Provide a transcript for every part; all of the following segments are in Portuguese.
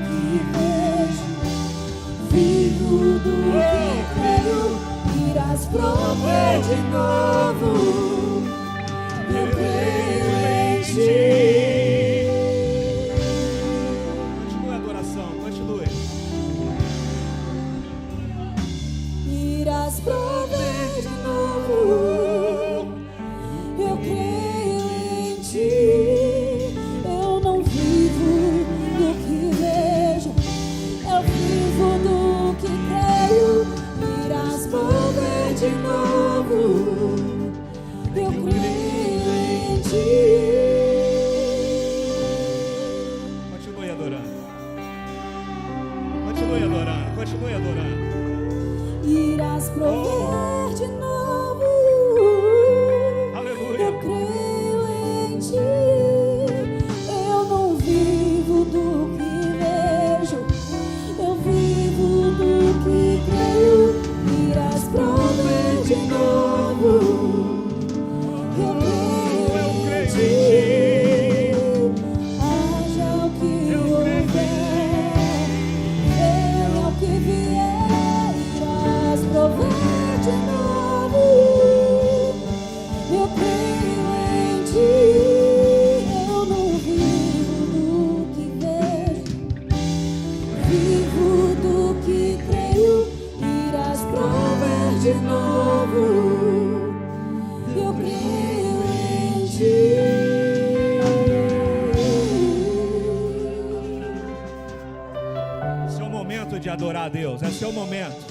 que vejo, vivo do que creio, irás prover de novo. Eu creio em ti. Continue a adoração, continue. Irás prover de novo. Eu creio em ti. Eu não vivo do que vejo, eu vivo do que creio. Irás prover de novo. Eu creio em ti. Continue adorando. Continue adorando, continue adorando. Irás prover de novo. Aleluia. Eu creio em ti. Eu não vivo do que vejo, eu vivo do que creio. Irás prover de novo. Eu creio em ti. Haja o que houver, venha o que vier, irás prover de novo. Eu creio em ti. Eu não vivo do que vejo, vivo do que creio. Irás prover de novo. Eu creio em ti. Esse é o momento de adorar a Deus. Esse é o momento.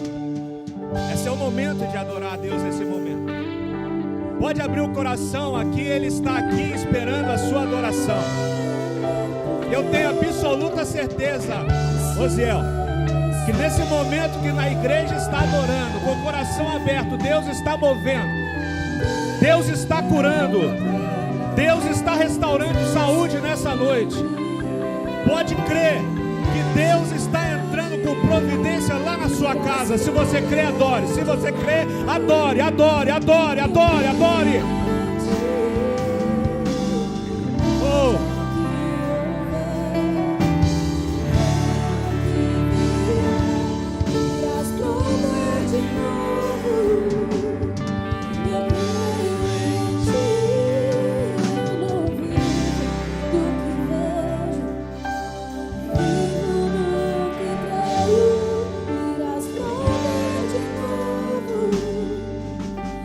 Esse é o momento de adorar a Deus nesse momento. Pode abrir o coração aqui, Ele está aqui esperando a sua adoração. Eu tenho absoluta certeza, Osiel, que nesse momento que na igreja está adorando, com o coração aberto, Deus está movendo, Deus está curando, Deus está restaurando saúde nessa noite. Pode crer que Deus está entrando com providência lá na sua casa. Se você crê, adore. Se você crê, adore, adore, adore, adore, adore. Oh. Irás prover de novo. Eu creio em ti. Eu não vivo do que vejo, vivo do que creio. Irás prover de novo.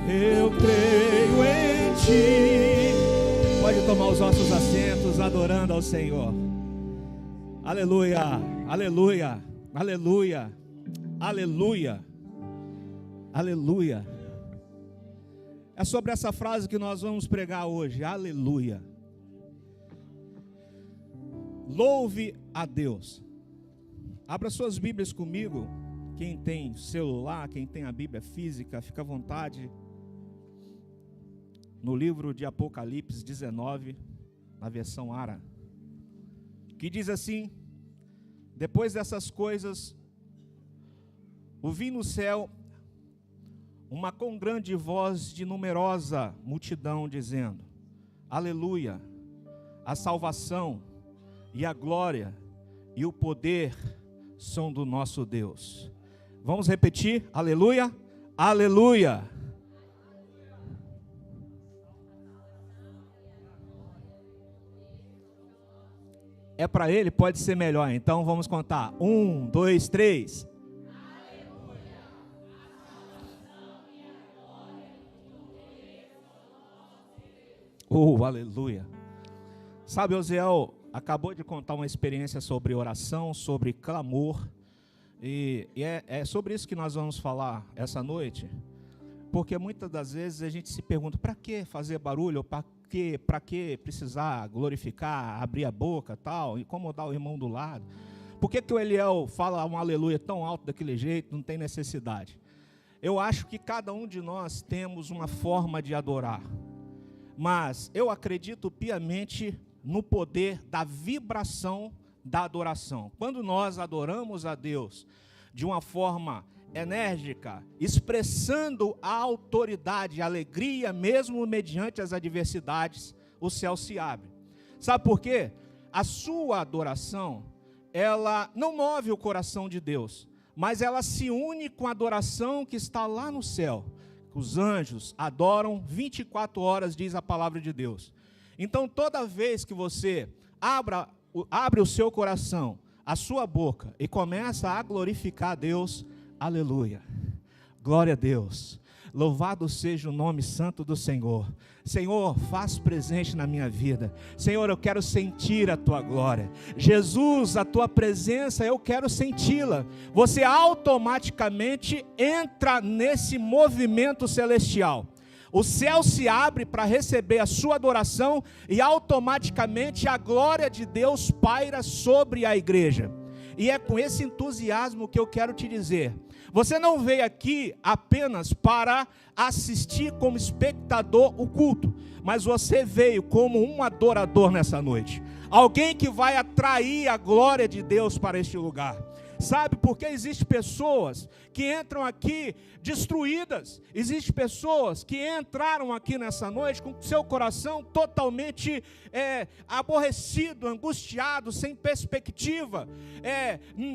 Eu creio em ti. Pode tomar os nossos assentos, adorando ao Senhor. Aleluia, aleluia, aleluia, aleluia, aleluia. É sobre essa frase que nós vamos pregar hoje. Aleluia. Louve a Deus. Abra suas Bíblias comigo. Quem tem celular, quem tem a Bíblia física, fica à vontade. No livro de Apocalipse 19, na versão ARA, que diz assim: depois dessas coisas, ouvi no céu uma com grande voz de numerosa multidão dizendo: aleluia, a salvação e a glória e o poder são do nosso Deus. Vamos repetir: aleluia, aleluia. É para ele, pode ser melhor. Então vamos contar. 1, 2, 3. Aleluia. Sabe, Osiel acabou de contar uma experiência sobre oração, sobre clamor. E é sobre isso que nós vamos falar essa noite. Porque muitas das vezes a gente se pergunta: para que fazer barulho? Ou para que precisar glorificar, abrir a boca, tal, incomodar o irmão do lado? Por que o Eliel fala um aleluia tão alto daquele jeito? Não tem necessidade. Eu acho que cada um de nós temos uma forma de adorar, mas eu acredito piamente no poder da vibração da adoração. Quando nós adoramos a Deus de uma forma enérgica, expressando a autoridade, a alegria, mesmo mediante as adversidades, o céu se abre. Sabe por quê? A sua adoração, ela não move o coração de Deus, mas ela se une com a adoração que está lá no céu. Os anjos adoram 24 horas, diz a palavra de Deus. Então, toda vez que você abre o seu coração, a sua boca, e começa a glorificar a Deus, aleluia, glória a Deus, louvado seja o nome santo do Senhor. Senhor, faz presente na minha vida. Senhor, eu quero sentir a tua glória. Jesus, a tua presença, eu quero senti-la. Você automaticamente entra nesse movimento celestial. O céu se abre para receber a sua adoração e automaticamente a glória de Deus paira sobre a igreja. E é com esse entusiasmo que eu quero te dizer: você não veio aqui apenas para assistir como espectador o culto, mas você veio como um adorador nessa noite. Alguém que vai atrair a glória de Deus para este lugar. Sabe, porque existem pessoas que entram aqui destruídas, existem pessoas que entraram aqui nessa noite com seu coração totalmente aborrecido, angustiado, sem perspectiva,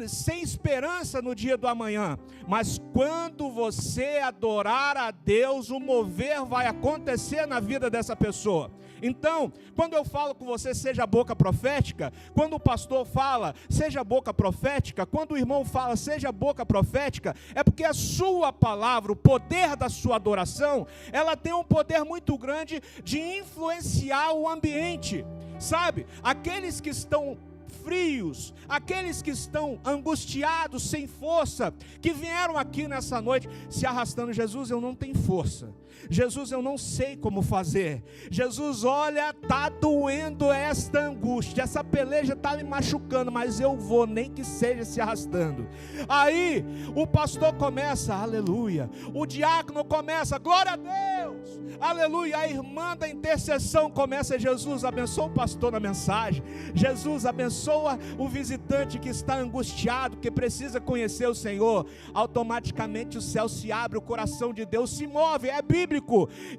sem esperança no dia do amanhã. Mas quando você adorar a Deus, o mover vai acontecer na vida dessa pessoa. Então, quando eu falo com você, seja boca profética, quando o pastor fala, seja boca profética, quando o irmão fala, seja boca profética, é porque a sua palavra, o poder da sua adoração, ela tem um poder muito grande de influenciar o ambiente, sabe? Aqueles que estão frios, aqueles que estão angustiados, sem força, que vieram aqui nessa noite se arrastando: Jesus, eu não tenho força. Jesus, eu não sei como fazer. Jesus, olha, está doendo esta angústia, essa peleja está me machucando, mas eu vou, nem que seja se arrastando. Aí o pastor começa, aleluia, o diácono começa, glória a Deus, aleluia, a irmã da intercessão começa: Jesus, abençoa o pastor na mensagem. Jesus, abençoa o visitante que está angustiado, que precisa conhecer o Senhor. Automaticamente o céu se abre, o coração de Deus se move, é bíblico,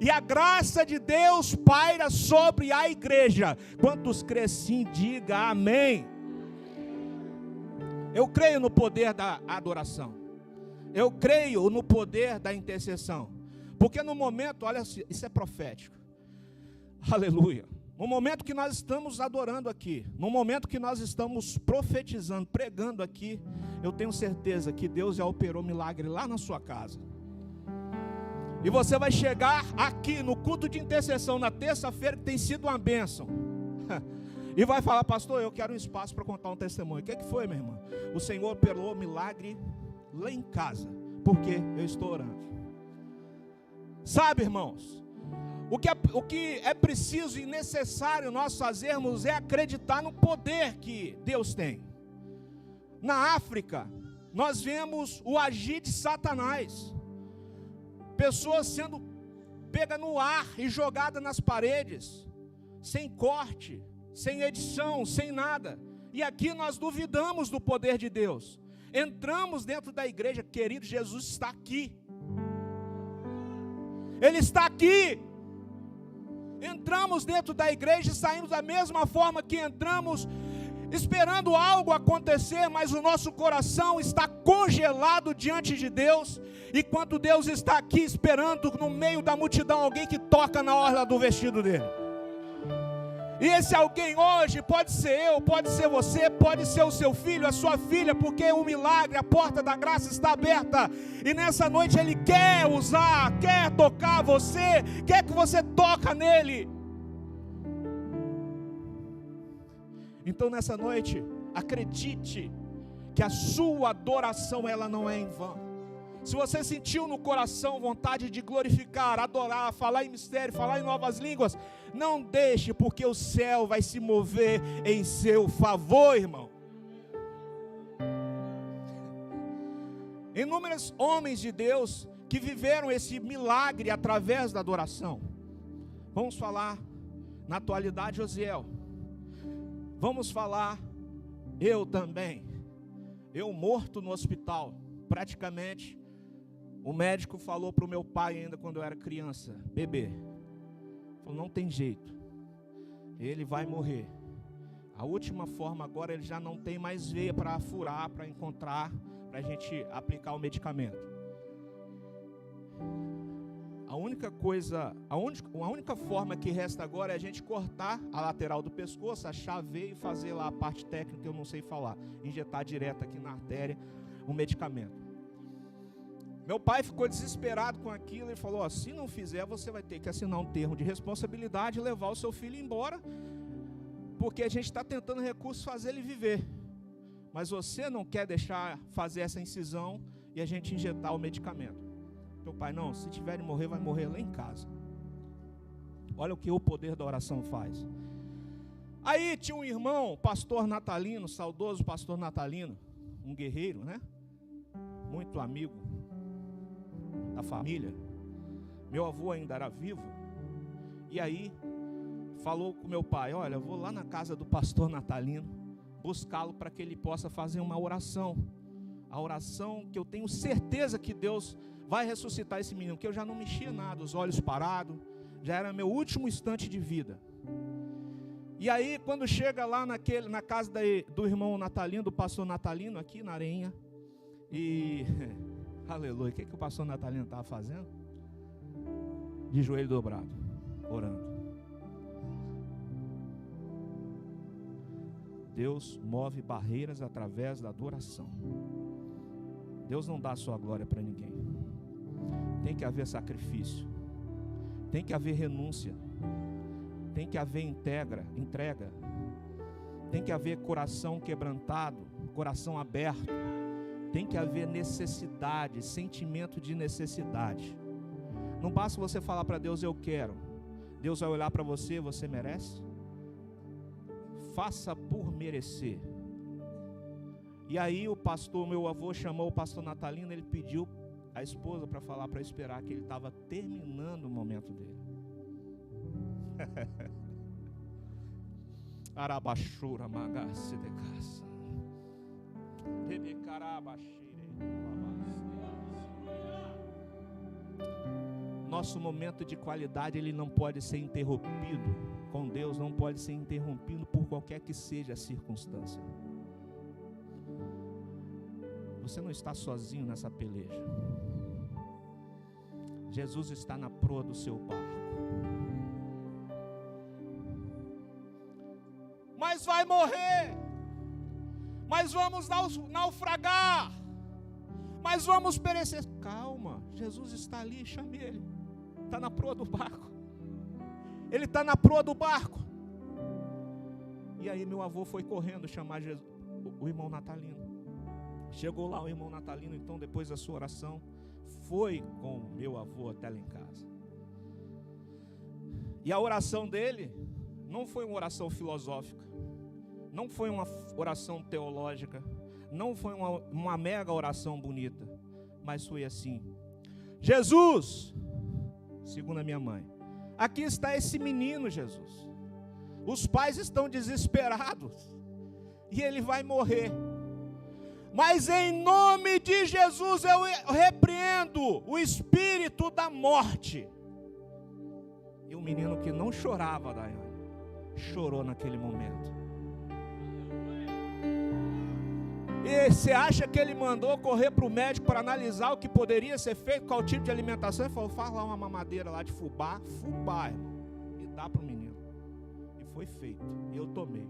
e a graça de Deus paira sobre a igreja. Quantos crê sim, diga amém. Eu creio no poder da adoração, eu creio no poder da intercessão, porque no momento, olha, isso é profético, aleluia, no momento que nós estamos adorando aqui, no momento que nós estamos profetizando, pregando aqui, eu tenho certeza que Deus já operou milagre lá na sua casa. E você vai chegar aqui no culto de intercessão na terça-feira, que tem sido uma bênção, e vai falar: pastor, eu quero um espaço para contar um testemunho. O que foi, minha irmã? O Senhor operou milagre lá em casa, porque eu estou orando. Sabe, irmãos, o que é preciso e necessário nós fazermos é acreditar no poder que Deus tem. Na África, nós vemos o agir de Satanás. Pessoas sendo pegas no ar e jogadas nas paredes, sem corte, sem edição, sem nada. E aqui nós duvidamos do poder de Deus. Entramos dentro da igreja, querido, Jesus está aqui. Ele está aqui. Entramos dentro da igreja e saímos da mesma forma que entramos, esperando algo acontecer, mas o nosso coração está congelado diante de Deus. E quando Deus está aqui esperando no meio da multidão alguém que toca na orla do vestido dele. E esse alguém hoje pode ser eu, pode ser você, pode ser o seu filho, a sua filha, porque o milagre, a porta da graça está aberta. E nessa noite Ele quer usar, quer tocar você, quer que você toque nele. Então nessa noite, acredite que a sua adoração, ela não é em vão. Se você sentiu no coração vontade de glorificar, adorar, falar em mistério, falar em novas línguas, não deixe, porque o céu vai se mover em seu favor, irmão. Inúmeros homens de Deus que viveram esse milagre através da adoração. Vamos falar na atualidade Osiel. Vamos falar eu também. Eu morto no hospital, praticamente. O médico falou para o meu pai ainda quando eu era criança, bebê, falou: não tem jeito, ele vai morrer. A última forma agora, ele já não tem mais veia para furar, para encontrar, para a gente aplicar o medicamento. A única forma que resta agora é a gente cortar a lateral do pescoço, achar a veia e fazer lá a parte técnica que eu não sei falar. Injetar direto aqui na artéria o medicamento. Meu pai ficou desesperado com aquilo e falou: se não fizer, você vai ter que assinar um termo de responsabilidade e levar o seu filho embora, porque a gente está tentando recursos fazer ele viver. Mas você não quer deixar fazer essa incisão e a gente injetar o medicamento. Meu pai: não, se tiver de morrer, vai morrer lá em casa. Olha o que o poder da oração faz. Aí tinha um irmão, pastor Natalino, saudoso pastor Natalino, um guerreiro, né? Muito amigo da família. Meu avô ainda era vivo. E aí falou com meu pai: olha, eu vou lá na casa do pastor Natalino buscá-lo para que ele possa fazer uma oração. A oração que eu tenho certeza que Deus vai ressuscitar esse menino, que eu já não mexia nada, os olhos parados, já era meu último instante de vida. E aí, quando chega lá na casa do irmão Natalino, do pastor Natalino, aqui na Areinha, e aleluia, o que o pastor Natalino estava fazendo? De joelho dobrado, orando. Deus move barreiras através da adoração. Deus não dá a sua glória para ninguém. Tem que haver sacrifício, tem que haver renúncia, tem que haver entrega, tem que haver coração quebrantado, coração aberto, tem que haver necessidade, sentimento de necessidade. Não basta você falar para Deus: eu quero. Deus vai olhar para você: você merece? Faça por merecer. E aí meu avô chamou o pastor Natalino, ele pediu a esposa para falar para esperar, que ele estava terminando o momento dele. Arabachura magasse de casa. Nosso momento de qualidade, ele não pode ser interrompido com Deus, não pode ser interrompido por qualquer que seja a circunstância. Você não está sozinho nessa peleja. Jesus está na proa do seu barco. Mas vai morrer. Mas vamos naufragar. Mas vamos perecer. Calma, Jesus está ali, chame ele. Está na proa do barco. Ele está na proa do barco. E aí meu avô foi correndo chamar o irmão Natalino. Chegou lá o irmão Natalino, então, depois da sua oração, foi com meu avô até lá em casa. E a oração dele não foi uma oração filosófica, não foi uma oração teológica, não foi uma mega oração bonita, mas foi assim: Jesus, segundo a minha mãe, aqui está esse menino, Jesus. Os pais estão desesperados e ele vai morrer. Mas em nome de Jesus eu repreendo o espírito da morte. E o menino que não chorava, Daiane, chorou naquele momento. E você acha que ele mandou correr para o médico para analisar o que poderia ser feito, qual tipo de alimentação? Ele falou: faz lá uma mamadeira lá de fubá, irmão, e dá para o menino. E foi feito, e eu tomei.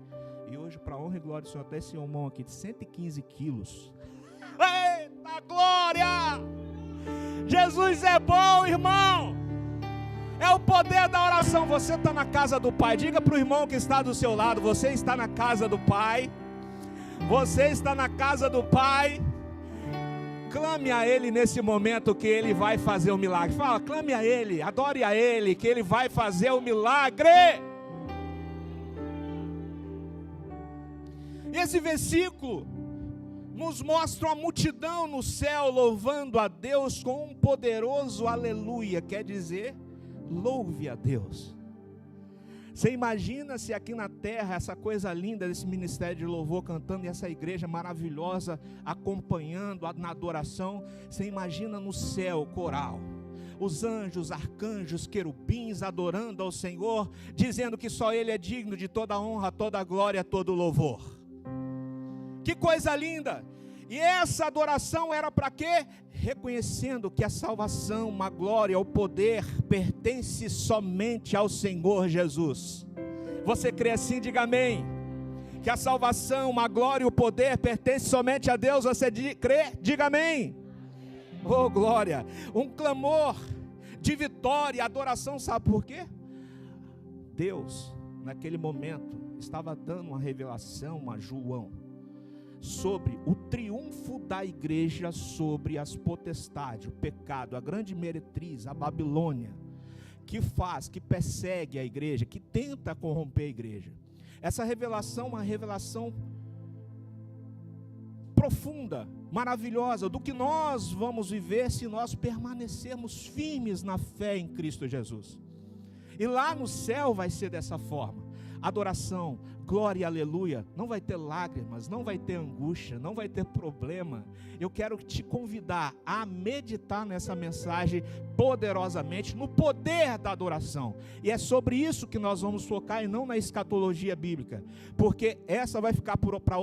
E hoje, para a honra e glória do Senhor, até esse irmão aqui de 115 quilos. Eita glória! Jesus é bom, irmão. É o poder da oração. Você está na casa do Pai. Diga para o irmão que está do seu lado: você está na casa do Pai. Você está na casa do Pai. Clame a Ele nesse momento, que Ele vai fazer o milagre. Fala, clame a Ele, adore a Ele, que Ele vai fazer o milagre. E esse versículo nos mostra uma multidão no céu louvando a Deus com um poderoso aleluia, quer dizer, louve a Deus. Você imagina se aqui na terra, essa coisa linda desse ministério de louvor cantando, e essa igreja maravilhosa acompanhando na adoração. Você imagina no céu, coral, os anjos, arcanjos, querubins adorando ao Senhor, dizendo que só Ele é digno de toda honra, toda glória, todo louvor. Que coisa linda! E essa adoração era para quê? Reconhecendo que a salvação, a glória, o poder pertence somente ao Senhor Jesus. Você crê assim? Diga amém. Que a salvação, a glória e o poder pertence somente a Deus. Você crê? Diga amém. Oh glória, um clamor de vitória, adoração, sabe por quê? Deus, naquele momento, estava dando uma revelação a João, sobre o triunfo da igreja sobre as potestades, o pecado, a grande meretriz, a Babilônia, que persegue a igreja, que tenta corromper a igreja. Essa revelação é uma revelação profunda, maravilhosa, do que nós vamos viver se nós permanecermos firmes na fé em Cristo Jesus. E lá no céu vai ser dessa forma: adoração, glória e aleluia. Não vai ter lágrimas, não vai ter angústia, não vai ter problema. Eu quero te convidar a meditar nessa mensagem poderosamente, no poder da adoração. E é sobre isso que nós vamos focar e não na escatologia bíblica, porque essa vai ficar para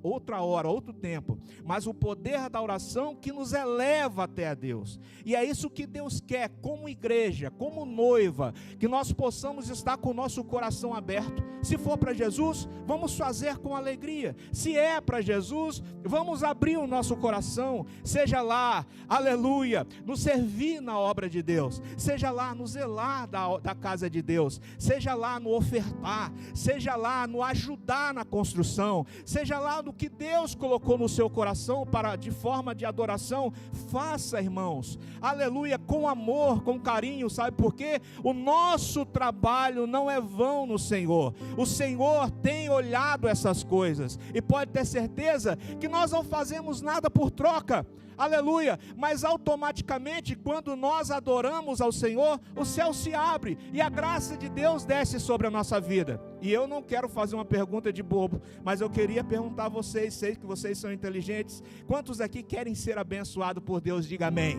outra hora, outro tempo, mas o poder da oração que nos eleva até a Deus. E é isso que Deus quer, como igreja, como noiva, que nós possamos estar com o nosso coração aberto. Se for para Jesus, vamos fazer com alegria. Se é para Jesus, vamos abrir o nosso coração, seja lá, aleluia, nos servir na obra de Deus, seja lá no zelar da casa de Deus, seja lá no ofertar, seja lá no ajudar na construção, seja lá no que Deus colocou no seu coração de forma de adoração. Faça, irmãos, aleluia, com amor, com carinho. Sabe por quê? O nosso trabalho não é vão no Senhor. O Senhor tem olhado essas coisas e pode ter certeza que nós não fazemos nada por troca, aleluia, mas automaticamente quando nós adoramos ao Senhor, o céu se abre e a graça de Deus desce sobre a nossa vida. E eu não quero fazer uma pergunta de bobo, mas eu queria perguntar a vocês, sei que vocês são inteligentes, quantos aqui querem ser abençoados por Deus? Diga amém.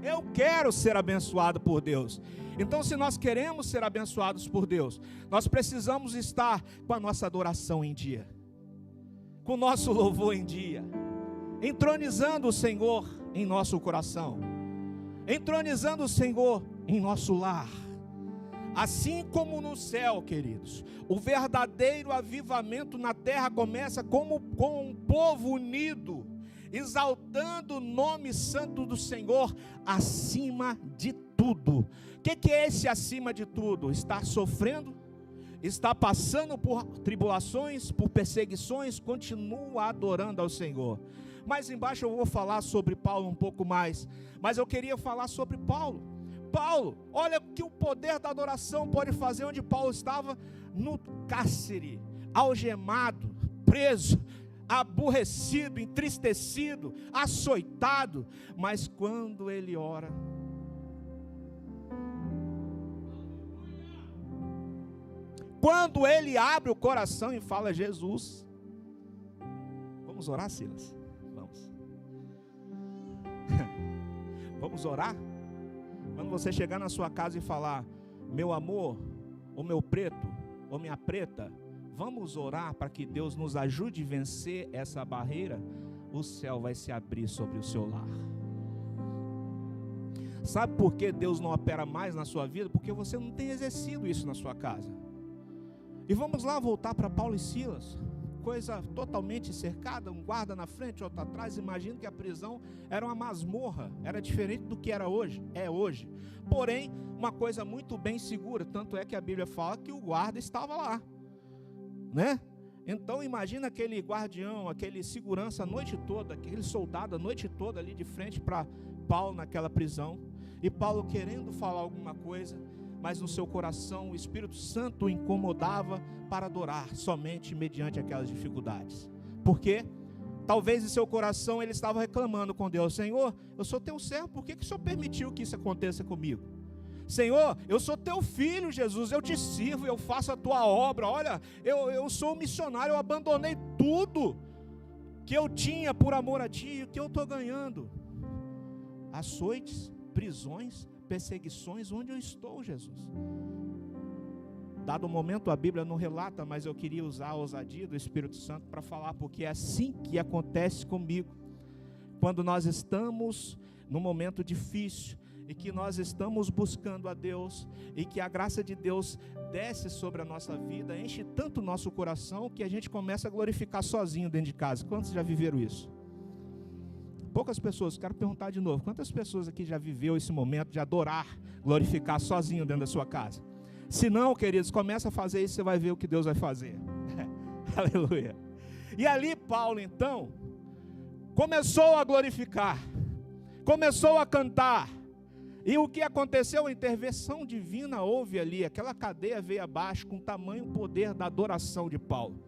Eu quero ser abençoado por Deus. Então, se nós queremos ser abençoados por Deus, nós precisamos estar com a nossa adoração em dia, com o nosso louvor em dia, entronizando o Senhor em nosso coração, entronizando o Senhor em nosso lar. Assim como no céu, queridos, o verdadeiro avivamento na terra começa com um povo unido, exaltando o nome santo do Senhor acima de tudo. O que é esse acima de tudo? Está sofrendo? Está passando por tribulações, por perseguições? Continua adorando ao Senhor. Mais embaixo eu vou falar sobre Paulo um pouco mais, mas eu queria falar sobre Paulo. Paulo, olha o que o poder da adoração pode fazer onde Paulo estava, no cárcere, algemado, preso, aborrecido, entristecido, açoitado, mas quando ele ora, quando ele abre o coração e fala Jesus, vamos orar, Silas? Vamos. Vamos orar? Quando você chegar na sua casa e falar, meu amor, ou meu preto, ou minha preta, vamos orar para que Deus nos ajude a vencer essa barreira, o céu vai se abrir sobre o seu lar. Sabe por que Deus não opera mais na sua vida? Porque você não tem exercido isso na sua casa. E vamos lá voltar para Paulo e Silas, coisa totalmente cercada, um guarda na frente, outro atrás. Imagino que a prisão era uma masmorra, era diferente do que era hoje, é hoje. Porém, uma coisa muito bem segura, tanto é que a Bíblia fala que o guarda estava lá, né? Então imagina aquele guardião, aquele segurança a noite toda, aquele soldado a noite toda ali de frente para Paulo naquela prisão, e Paulo querendo falar alguma coisa, mas no seu coração o Espírito Santo o incomodava para adorar somente mediante aquelas dificuldades. Por quê? Talvez em seu coração ele estava reclamando com Deus: Senhor, eu sou teu servo, por que o Senhor permitiu que isso aconteça comigo? Senhor, eu sou teu filho, Jesus, eu te sirvo, eu faço a tua obra. Olha, eu sou um missionário, eu abandonei tudo que eu tinha por amor a ti, e o que eu estou ganhando? Açoites, prisões, perseguições, onde eu estou, Jesus? Dado o momento, a Bíblia não relata, mas eu queria usar a ousadia do Espírito Santo para falar, porque é assim que acontece comigo. Quando nós estamos num momento difícil, e que nós estamos buscando a Deus, e que a graça de Deus desce sobre a nossa vida, enche tanto o nosso coração, que a gente começa a glorificar sozinho dentro de casa. Quantos já viveram isso? Poucas pessoas, quero perguntar de novo, quantas pessoas aqui já viveu esse momento de adorar, glorificar sozinho dentro da sua casa? Se não, queridos, começa a fazer isso, você vai ver o que Deus vai fazer. Aleluia. E ali Paulo, então, começou a glorificar, começou a cantar. E o que aconteceu? A intervenção divina houve ali, aquela cadeia veio abaixo com tamanho poder da adoração de Paulo.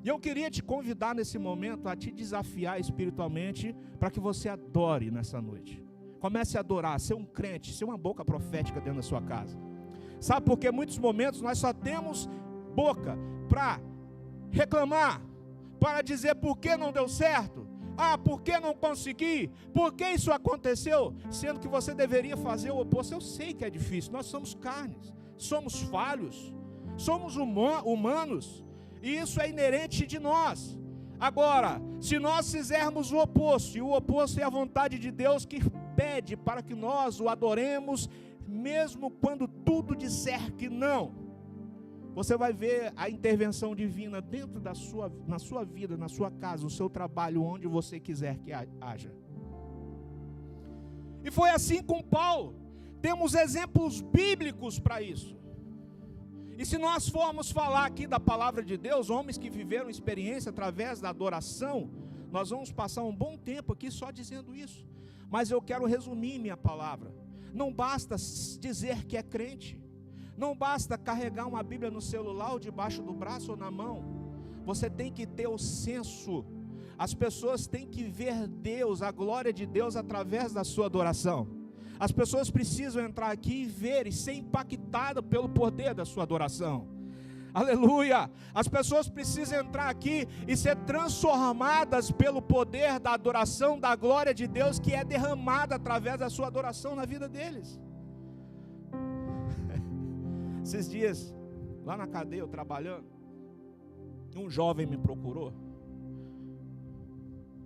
E eu queria te convidar nesse momento a te desafiar espiritualmente para que você adore nessa noite. Comece a adorar, ser um crente, ser uma boca profética dentro da sua casa. Sabe por que em muitos momentos nós só temos boca para reclamar, para dizer por que não deu certo? Ah, por que não consegui? Por que isso aconteceu? Sendo que você deveria fazer o oposto. Eu sei que é difícil, nós somos carnes, somos falhos, somos humanos, e isso é inerente de nós. Agora, se nós fizermos o oposto, e o oposto é a vontade de Deus que pede para que nós o adoremos, mesmo quando tudo disser que não, você vai ver a intervenção divina dentro na sua vida, na sua casa, no seu trabalho, onde você quiser que haja. E foi assim com Paulo. Temos exemplos bíblicos para isso. E se nós formos falar aqui da palavra de Deus, homens que viveram experiência através da adoração, nós vamos passar um bom tempo aqui só dizendo isso. Mas eu quero resumir minha palavra. Não basta dizer que é crente. Não basta carregar uma Bíblia no celular ou debaixo do braço ou na mão. Você tem que ter o senso. As pessoas têm que ver Deus, a glória de Deus através da sua adoração. As pessoas precisam entrar aqui e ver e ser impactadas pelo poder da sua adoração. Aleluia! As pessoas precisam entrar aqui e ser transformadas pelo poder da adoração, da glória de Deus que é derramada através da sua adoração na vida deles. Esses dias, lá na cadeia, eu trabalhando, um jovem me procurou,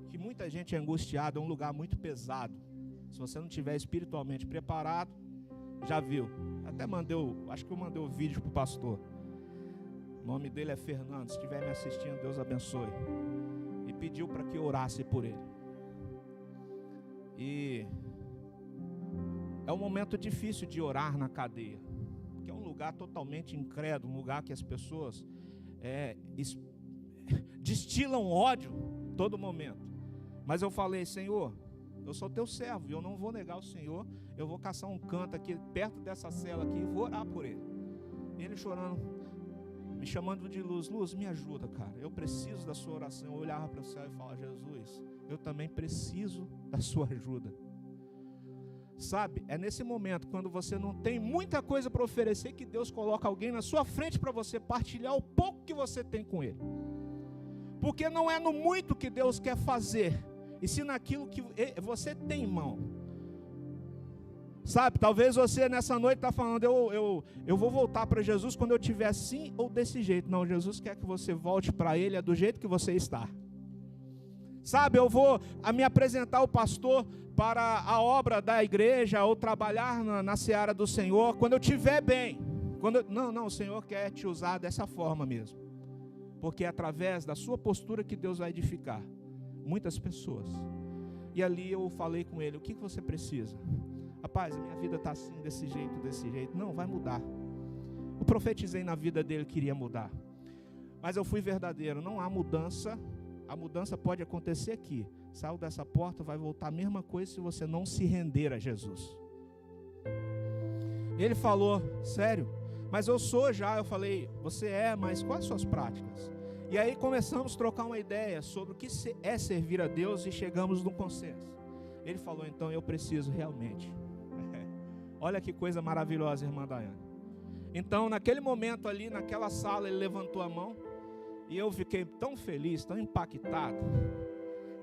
que muita gente é angustiada, é um lugar muito pesado. Se você não estiver espiritualmente preparado, já viu. Até acho que eu mandei o vídeo para o pastor. O nome dele é Fernando, se estiver me assistindo, Deus abençoe. E pediu para que eu orasse por ele. E é um momento difícil de orar na cadeia. Que é um lugar totalmente incrédulo, um lugar que as pessoas destilam ódio todo momento. Mas eu falei, Senhor, eu sou teu servo e eu não vou negar o Senhor. Eu vou caçar um canto aqui perto dessa cela aqui e vou orar por ele. E ele chorando, me chamando de Luz. Luz, me ajuda, cara, eu preciso da sua oração. Eu olhava para o céu e falava, Jesus, eu também preciso da sua ajuda. Sabe, é nesse momento, quando você não tem muita coisa para oferecer, que Deus coloca alguém na sua frente para você partilhar o pouco que você tem com Ele. Porque não é no muito que Deus quer fazer, e sim naquilo que você tem em mão. Sabe, talvez você nessa noite está falando, eu vou voltar para Jesus quando eu estiver assim ou desse jeito. Não, Jesus quer que você volte para Ele do jeito que você está. Sabe, eu vou me apresentar ao pastor para a obra da igreja ou trabalhar na seara do Senhor quando eu estiver bem. Não, o Senhor quer te usar dessa forma mesmo. Porque é através da sua postura que Deus vai edificar muitas pessoas. E ali eu falei com ele, o que você precisa? Rapaz, a minha vida está assim, desse jeito. Não, vai mudar. Eu profetizei na vida dele que iria mudar. Mas eu fui verdadeiro, não há mudança. A mudança pode acontecer aqui. Saiu dessa porta, vai voltar a mesma coisa se você não se render a Jesus. Ele falou, sério? Mas eu sou já. Eu falei, você é, mas quais as suas práticas? E aí começamos a trocar uma ideia sobre o que é servir a Deus e chegamos num consenso. Ele falou, então eu preciso realmente. Olha que coisa maravilhosa, irmã Daiane. Então naquele momento ali, naquela sala, ele levantou a mão. E eu fiquei tão feliz, tão impactado,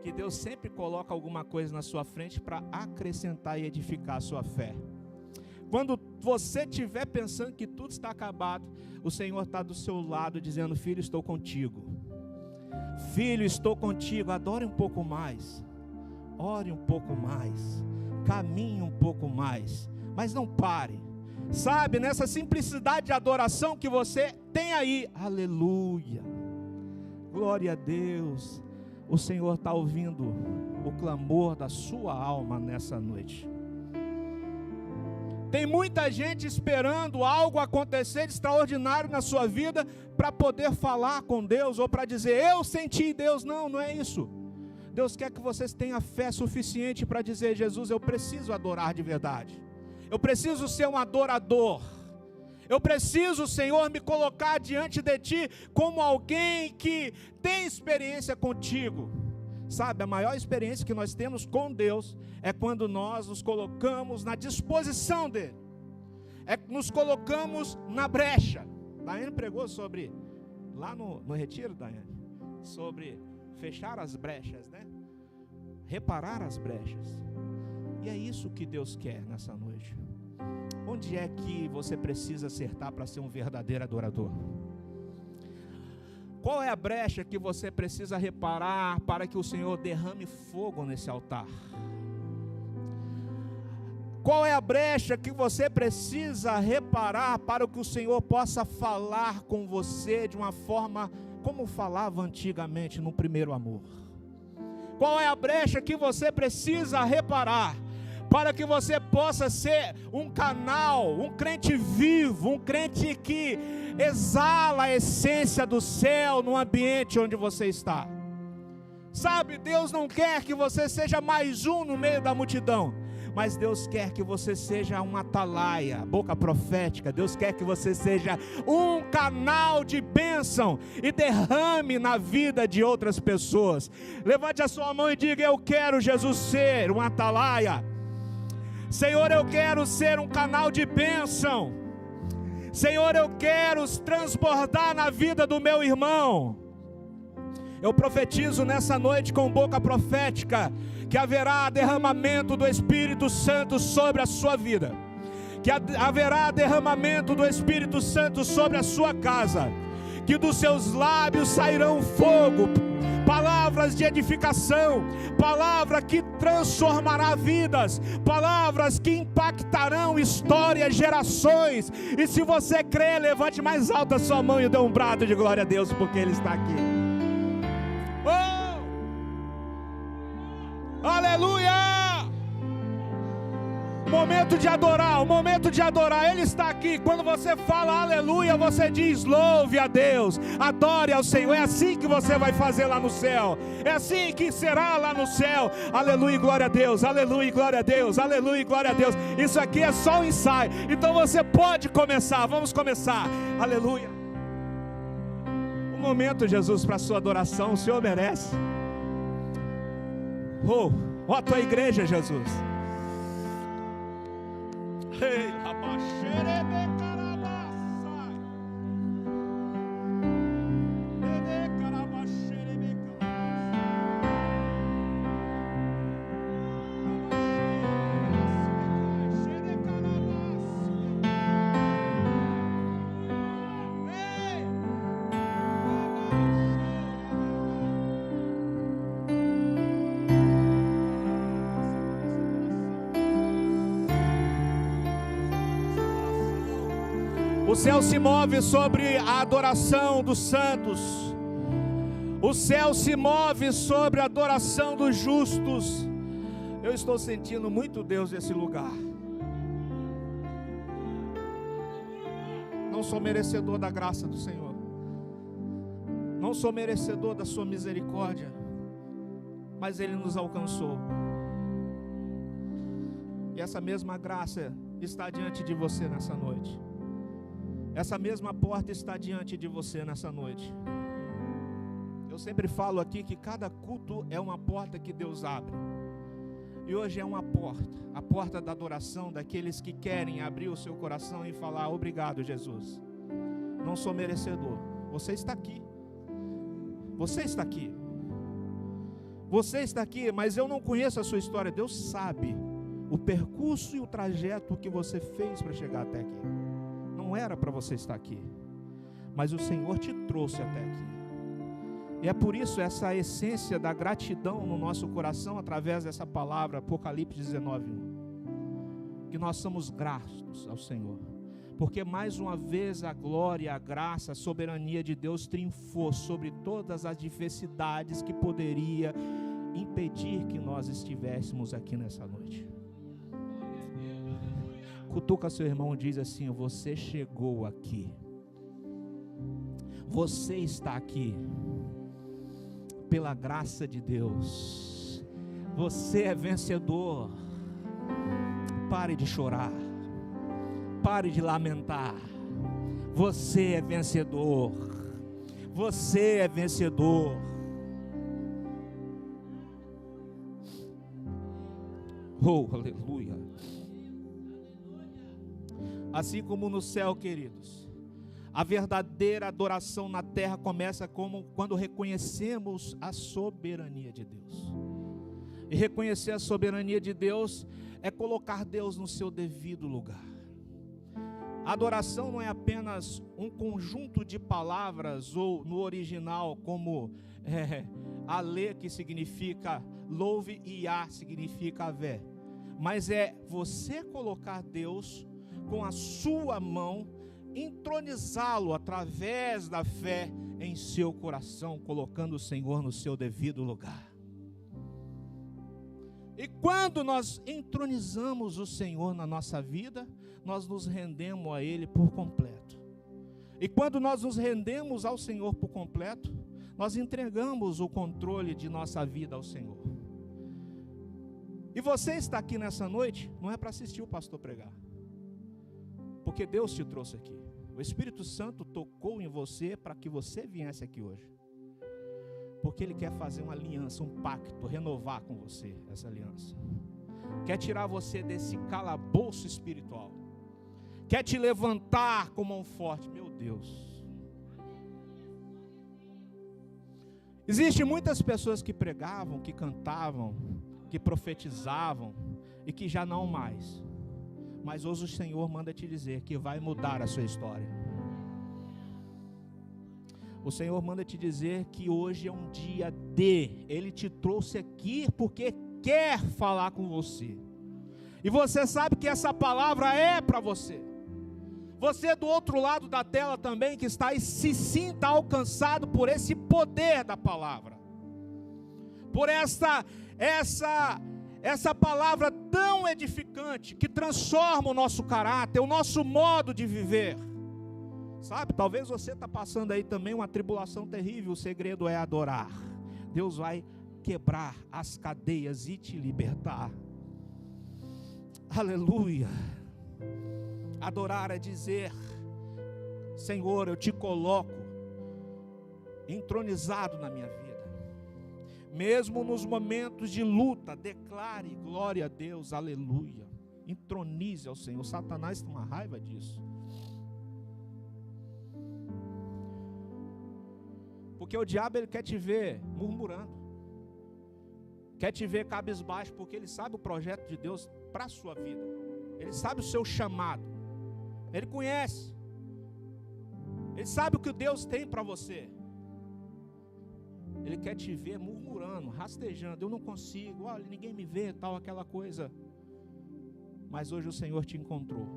que Deus sempre coloca alguma coisa na sua frente para acrescentar e edificar a sua fé. Quando você estiver pensando que tudo está acabado, o Senhor está do seu lado dizendo: filho, estou contigo. Filho, estou contigo. Adore um pouco mais, ore um pouco mais, caminhe um pouco mais, mas não pare. Sabe, nessa simplicidade de adoração que você tem aí, aleluia, glória a Deus, o Senhor está ouvindo o clamor da sua alma nessa noite. Tem muita gente esperando algo acontecer de extraordinário na sua vida para poder falar com Deus ou para dizer: eu senti Deus. Não, não é isso. Deus quer que vocês tenham fé suficiente para dizer: Jesus, eu preciso adorar de verdade. Eu preciso ser um adorador. Eu preciso, Senhor, me colocar diante de Ti como alguém que tem experiência contigo. Sabe, a maior experiência que nós temos com Deus é quando nós nos colocamos na disposição dEle. Nos colocamos na brecha. Daiane pregou sobre, lá no retiro, Daiane, sobre fechar as brechas, né? Reparar as brechas. E é isso que Deus quer nessa noite. Onde é que você precisa acertar para ser um verdadeiro adorador? Qual é a brecha que você precisa reparar para que o Senhor derrame fogo nesse altar? Qual é a brecha que você precisa reparar para que o Senhor possa falar com você de uma forma como falava antigamente no primeiro amor? Qual é a brecha que você precisa reparar para que você possa ser um canal, um crente vivo, um crente que exala a essência do céu no ambiente onde você está? Sabe, Deus não quer que você seja mais um no meio da multidão, mas Deus quer que você seja uma atalaia, boca profética. Deus quer que você seja um canal de bênção e derrame na vida de outras pessoas. Levante a sua mão e diga: eu quero, Jesus, ser um atalaia. Senhor, eu quero ser um canal de bênção. Senhor, eu quero transbordar na vida do meu irmão. Eu profetizo nessa noite com boca profética que haverá derramamento do Espírito Santo sobre a sua vida, que haverá derramamento do Espírito Santo sobre a sua casa, que dos seus lábios sairão fogo, palavras de edificação, palavra que transformará vidas, palavras que impactarão histórias, gerações. E se você crê, levante mais alto a sua mão e dê um brado de glória a Deus, porque Ele está aqui. Oh! Aleluia! Momento de adorar, o momento de adorar, Ele está aqui. Quando você fala aleluia, você diz: louve a Deus, adore ao Senhor. É assim que você vai fazer lá no céu, é assim que será lá no céu. Aleluia e glória a Deus, aleluia e glória a Deus, aleluia e glória a Deus. Isso aqui é só um ensaio, então você pode começar. Vamos começar, aleluia. Um momento, Jesus, para a sua adoração, o Senhor merece. Oh, a tua igreja, Jesus. Ei, rabaxerebe carabassa. Ede carabaxerebe O céu se move sobre a adoração dos santos. O céu se move sobre a adoração dos justos. Eu estou sentindo muito Deus nesse lugar. Não sou merecedor da graça do Senhor. Não sou merecedor da sua misericórdia. Mas Ele nos alcançou. E essa mesma graça está diante de você nessa noite. Essa mesma porta está diante de você nessa noite. Eu sempre falo aqui que cada culto é uma porta que Deus abre. E hoje é uma porta, a porta da adoração daqueles que querem abrir o seu coração e falar: obrigado, Jesus. Não sou merecedor. Você está aqui. Você está aqui. Você está aqui, mas eu não conheço a sua história. Deus sabe o percurso e o trajeto que você fez para chegar até aqui. Não era para você estar aqui, mas o Senhor te trouxe até aqui. E é por isso essa essência da gratidão no nosso coração, através dessa palavra, Apocalipse 19:1. Que nós somos gratos ao Senhor, porque mais uma vez a glória, a graça, a soberania de Deus triunfou sobre todas as diversidades que poderia impedir que nós estivéssemos aqui nessa noite. Cutuca seu irmão e diz assim: você chegou aqui, você está aqui pela graça de Deus, você é vencedor. Pare de chorar, pare de lamentar, você é vencedor, você é vencedor. Oh, aleluia. Assim como no céu, queridos, a verdadeira adoração na terra começa quando reconhecemos a soberania de Deus. E reconhecer a soberania de Deus é colocar Deus no seu devido lugar. A adoração não é apenas um conjunto de palavras, ou no original como Ale, que significa louve, e Yah significa Vé. Mas é você colocar Deus com a sua mão, entronizá-lo através da fé em seu coração, colocando o Senhor no seu devido lugar. E quando nós entronizamos o Senhor na nossa vida, nós nos rendemos a Ele por completo. E quando nós nos rendemos ao Senhor por completo, nós entregamos o controle de nossa vida ao Senhor. E você está aqui nessa noite, não é para assistir o pastor pregar, porque Deus te trouxe aqui. O Espírito Santo tocou em você para que você viesse aqui hoje, porque Ele quer fazer uma aliança, um pacto, renovar com você essa aliança. Quer tirar você desse calabouço espiritual, quer te levantar com mão forte. Meu Deus, existem muitas pessoas que pregavam, que cantavam, que profetizavam e que já não mais. Mas hoje o Senhor manda te dizer que vai mudar a sua história. O Senhor manda te dizer que hoje é um dia de. Ele te trouxe aqui porque quer falar com você. E você sabe que essa palavra é para você. Você do outro lado da tela também que está aí, se sinta alcançado por esse poder da palavra. Por essa palavra tão edificante, que transforma o nosso caráter, o nosso modo de viver. Sabe, talvez você está passando aí também uma tribulação terrível. O segredo é adorar. Deus vai quebrar as cadeias e te libertar. Aleluia. Adorar é dizer: Senhor, eu te coloco entronizado na minha vida. Mesmo nos momentos de luta, declare glória a Deus, aleluia. Entronize ao Senhor. Satanás tem uma raiva disso. Porque o diabo, ele quer te ver murmurando, quer te ver cabisbaixo, porque ele sabe o projeto de Deus para a sua vida. Ele sabe o seu chamado. Ele conhece. Ele sabe o que Deus tem para você. Ele quer te ver murmurando, rastejando. Eu não consigo, olha, ninguém me vê, tal, aquela coisa. Mas hoje o Senhor te encontrou.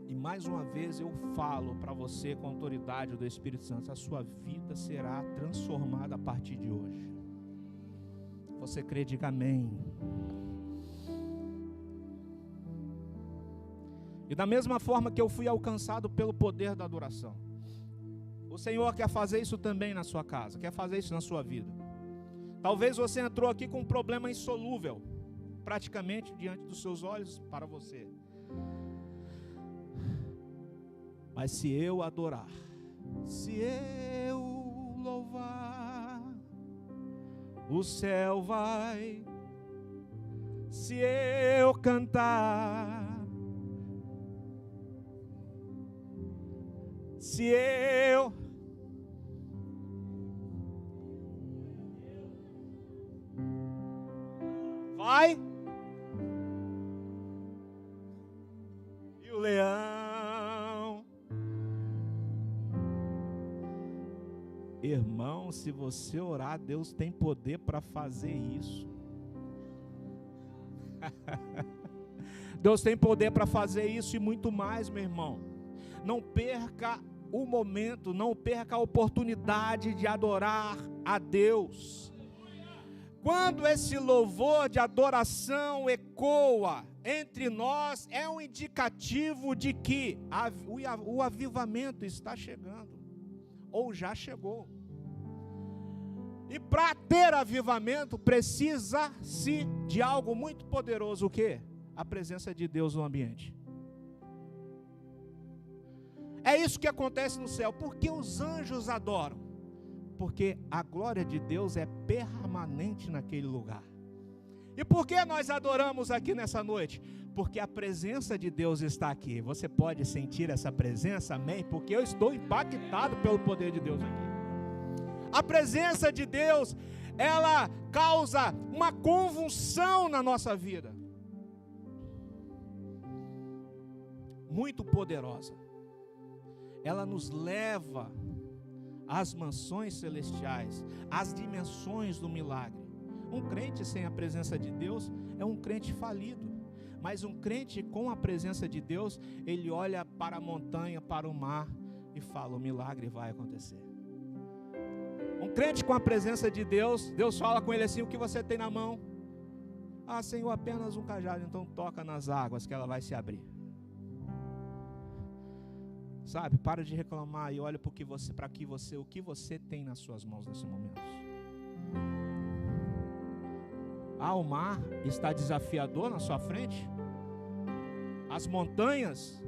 E mais uma vez eu falo para você com a autoridade do Espírito Santo: a sua vida será transformada a partir de hoje. Você crê, diga amém. E da mesma forma que eu fui alcançado pelo poder da adoração, o Senhor quer fazer isso também na sua casa, quer fazer isso na sua vida. Talvez você entrou aqui com um problema insolúvel, praticamente diante dos seus olhos para você. Mas se eu adorar, se eu louvar, o céu vai. Se eu cantar, se eu vai. E o leão. Irmão, se você orar, Deus tem poder para fazer isso. Deus tem poder para fazer isso e muito mais, meu irmão. Não perca o momento, não perca a oportunidade de adorar a Deus. Quando esse louvor de adoração ecoa entre nós, é um indicativo de que o avivamento está chegando, ou já chegou. E para ter avivamento, precisa-se de algo muito poderoso, o quê? A presença de Deus no ambiente. É isso que acontece no céu. Por que os anjos adoram? Porque a glória de Deus é permanente naquele lugar. E por que nós adoramos aqui nessa noite? Porque a presença de Deus está aqui. Você pode sentir essa presença, amém? Porque eu estou impactado pelo poder de Deus aqui. A presença de Deus, ela causa uma convulsão na nossa vida. Muito poderosa. Ela nos leva às mansões celestiais, às dimensões do milagre. Um crente sem a presença de Deus é um crente falido. Mas um crente com a presença de Deus, ele olha para a montanha, para o mar e fala: o milagre vai acontecer. Um crente com a presença de Deus, Deus fala com ele assim: o que você tem na mão? Ah, Senhor, apenas um cajado. Então toca nas águas que ela vai se abrir. Sabe, para de reclamar e olha para o que você tem nas suas mãos nesse momento. Ah, o mar está desafiador na sua frente? As montanhas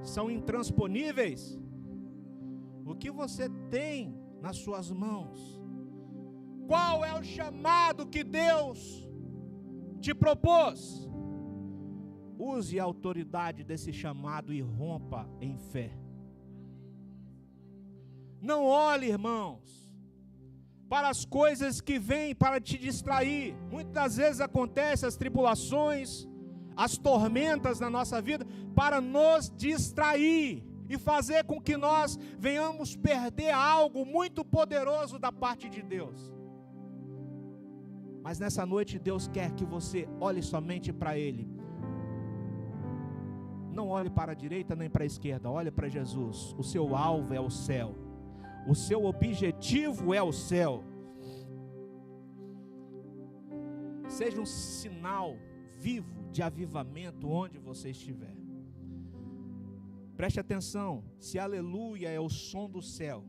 são intransponíveis? O que você tem nas suas mãos? Qual é o chamado que Deus te propôs? Use a autoridade desse chamado e rompa em fé. Não olhe, irmãos, para as coisas que vêm para te distrair. Muitas vezes acontecem as tribulações, as tormentas na nossa vida para nos distrair e fazer com que nós venhamos perder algo muito poderoso da parte de Deus. Mas nessa noite Deus quer que você olhe somente para Ele. Não olhe para a direita nem para a esquerda, olhe para Jesus. O seu alvo é o céu. O seu objetivo é o céu. Seja um sinal vivo de avivamento onde você estiver. Preste atenção, se aleluia é o som do céu,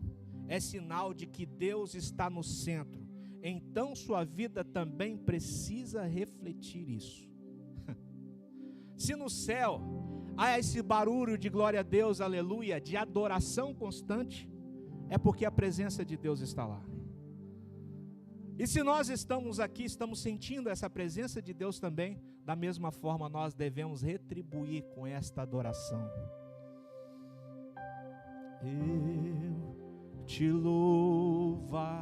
é sinal de que Deus está no centro. Então sua vida também precisa refletir isso. Se no céu há esse barulho de glória a Deus, aleluia, de adoração constante, é porque a presença de Deus está lá. E se nós estamos aqui, estamos sentindo essa presença de Deus também, da mesma forma nós devemos retribuir com esta adoração. Eu te louvarei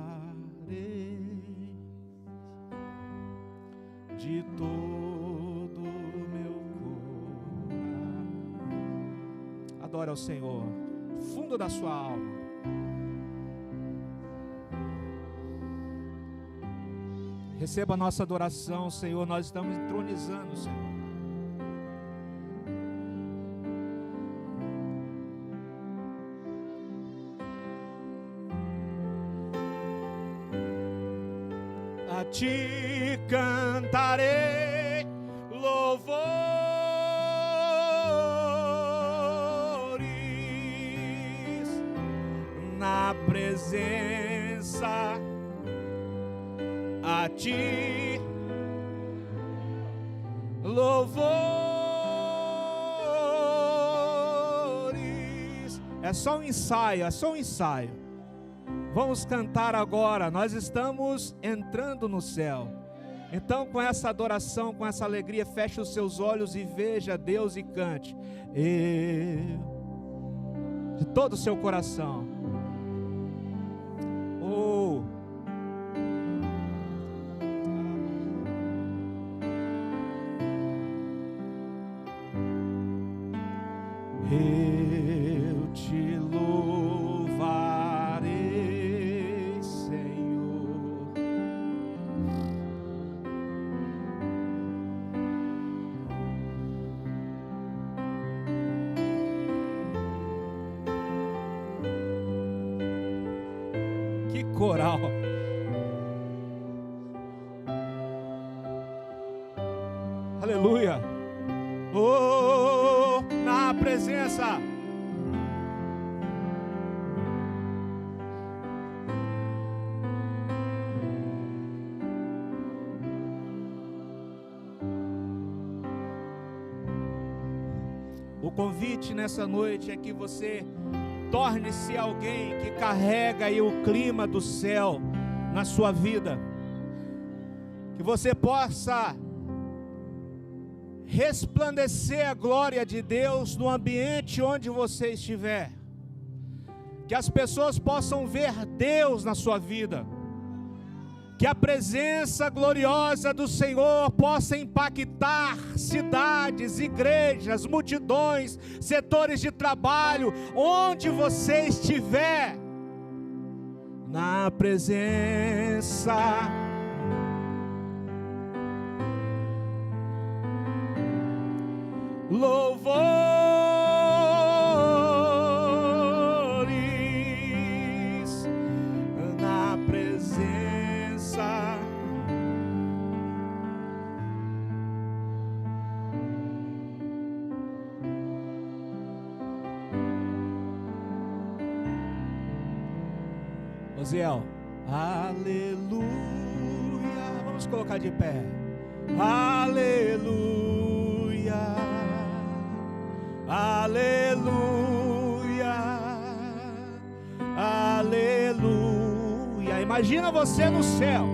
de todo o meu coração. Adore ao Senhor, fundo da sua alma. Receba a nossa adoração, Senhor. Nós estamos entronizando, Senhor. A ti cantarei louvores na presença. A ti louvores. É só um ensaio, é só um ensaio. Vamos cantar agora, nós estamos entrando no céu. Então com essa adoração, com essa alegria, feche os seus olhos e veja Deus e cante. Eu, de todo o seu coração. Oh, Eu te louvarei, Senhor. Que coral! Aleluia! Oh, na presença. O convite nessa noite é que você torne-se alguém que carrega aí o clima do céu na sua vida. Que você possa resplandecer a glória de Deus no ambiente onde você estiver. Que as pessoas possam ver Deus na sua vida. Que a presença gloriosa do Senhor possa impactar cidades, igrejas, multidões, setores de trabalho, onde você estiver. Na presença louvores, na presença Osiel, aleluia. Vamos colocar de pé. Aleluia, aleluia, aleluia. Imagina você no céu.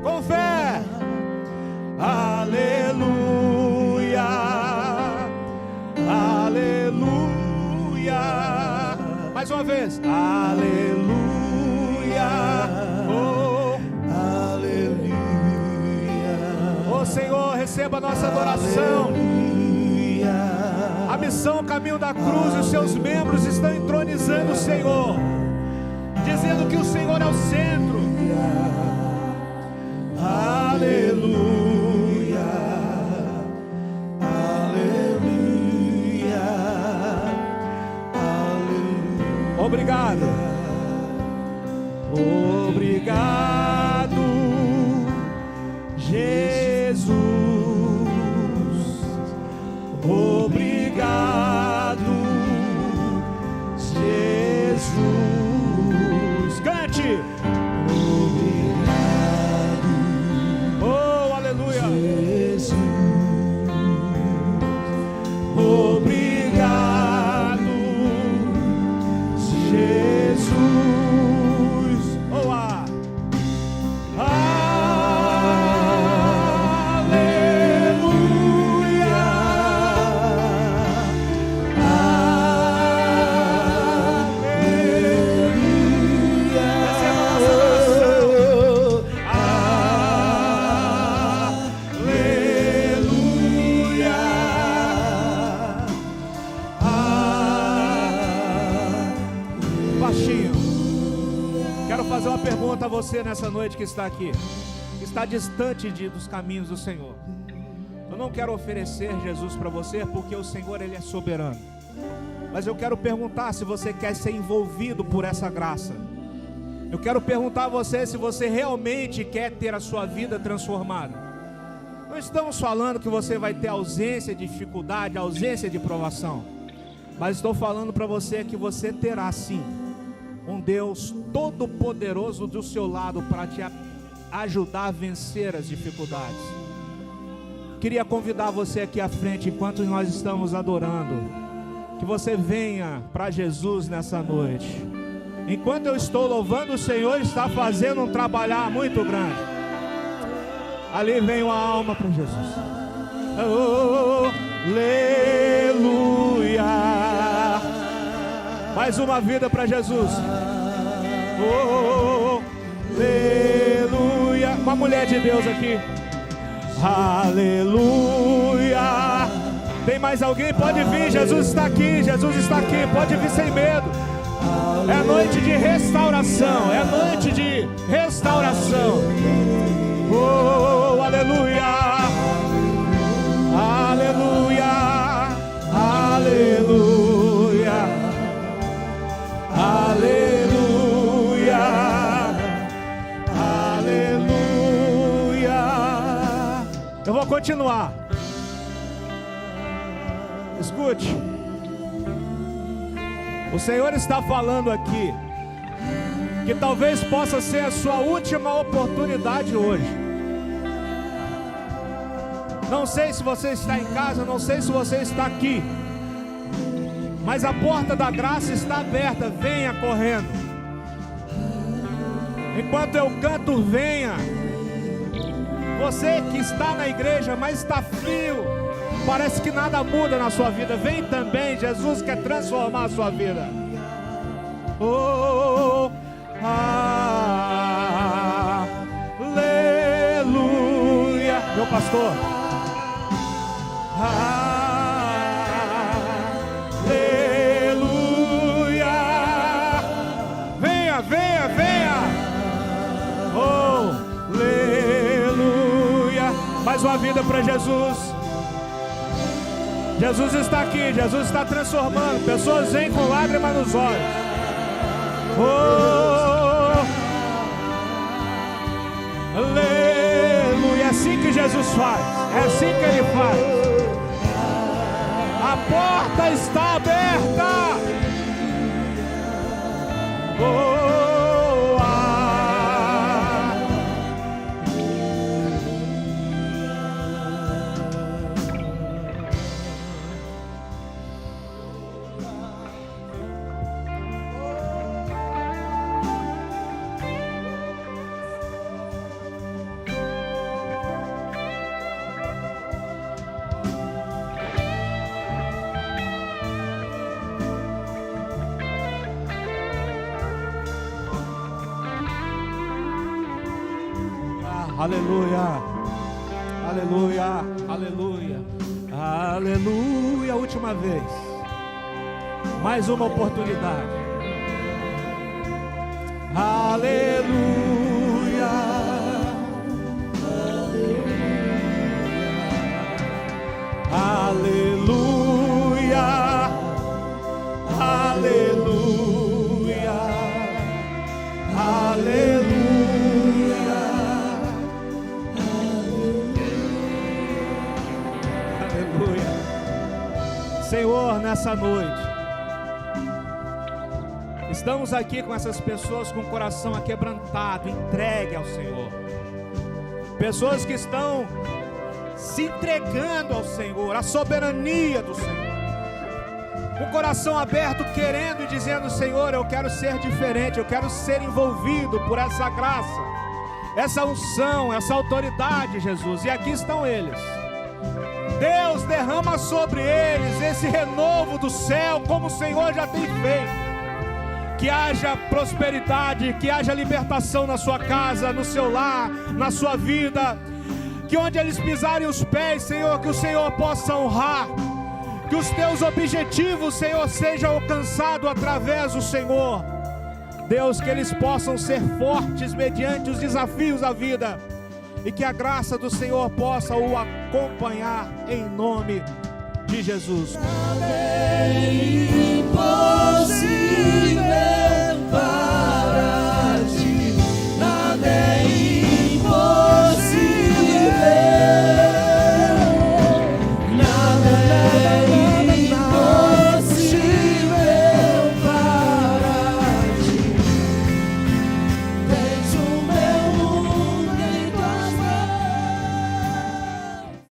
Com fé. Aleluia, aleluia. Mais uma vez. Aleluia. Senhor, receba a nossa adoração. A missão Caminho da Cruz e os seus membros estão entronizando o Senhor, dizendo que o Senhor é o centro. Aleluia, aleluia, aleluia. Obrigado, obrigado, Jesus. Obrigado, Jesus. Cante. Obrigado, oh, aleluia, Jesus. Obrigado, Jesus. Oh, pergunta a você nessa noite que está aqui, que está distante dos caminhos do Senhor. Eu não quero oferecer Jesus para você, porque o Senhor, Ele é soberano. Mas eu quero perguntar se você quer ser envolvido por essa graça. Eu quero perguntar a você se você realmente quer ter a sua vida transformada. Não estamos falando que você vai ter ausência de dificuldade, ausência de provação. Mas estou falando para você que você terá sim um Deus todo-poderoso do seu lado para te ajudar a vencer as dificuldades. Queria convidar você aqui à frente, enquanto nós estamos adorando, que você venha para Jesus nessa noite. Enquanto eu estou louvando, o Senhor está fazendo um trabalhar muito grande. Ali vem uma alma para Jesus. Oh, aleluia. Mais uma vida para Jesus. Oh, aleluia. Uma mulher de Deus aqui. Aleluia. Tem mais alguém? Pode vir, Jesus está aqui, Jesus está aqui, pode vir sem medo. É noite de restauração, é noite de restauração. Oh, aleluia, aleluia, aleluia, aleluia, aleluia. Eu vou continuar. Escute, o Senhor está falando aqui que talvez possa ser a sua última oportunidade hoje. Não sei se você está em casa, não sei se você está aqui, mas a porta da graça está aberta. Venha correndo. Enquanto eu canto, venha. Você que está na igreja, mas está frio, parece que nada muda na sua vida, vem também. Jesus quer transformar a sua vida. Oh, aleluia. Meu pastor. Aleluia. Venha, venha, venha. Oh, aleluia. Mais uma vida para Jesus. Jesus está aqui, Jesus está transformando. Pessoas vêm com lágrimas nos olhos. Oh, aleluia. É assim que Jesus faz, é assim que Ele faz. A porta está aberta. Oh, aleluia, aleluia, aleluia, aleluia. Última vez, mais uma oportunidade. Aleluia, aleluia, aleluia, aleluia. Senhor, nessa noite, estamos aqui com essas pessoas com o coração aquebrantado, entregue ao Senhor. Pessoas que estão se entregando ao Senhor, à soberania do Senhor. Com o coração aberto, querendo e dizendo: Senhor, eu quero ser diferente, eu quero ser envolvido por essa graça, essa unção, essa autoridade, Jesus. E aqui estão eles. Deus, derrama sobre eles esse renovo do céu, como o Senhor já tem feito. Que haja prosperidade, que haja libertação na sua casa, no seu lar, na sua vida. Que onde eles pisarem os pés, Senhor, que o Senhor possa honrar. Que os teus objetivos, Senhor, sejam alcançados através do Senhor. Deus, que eles possam ser fortes mediante os desafios da vida. E que a graça do Senhor possa o acompanhar em nome de Jesus. Amém.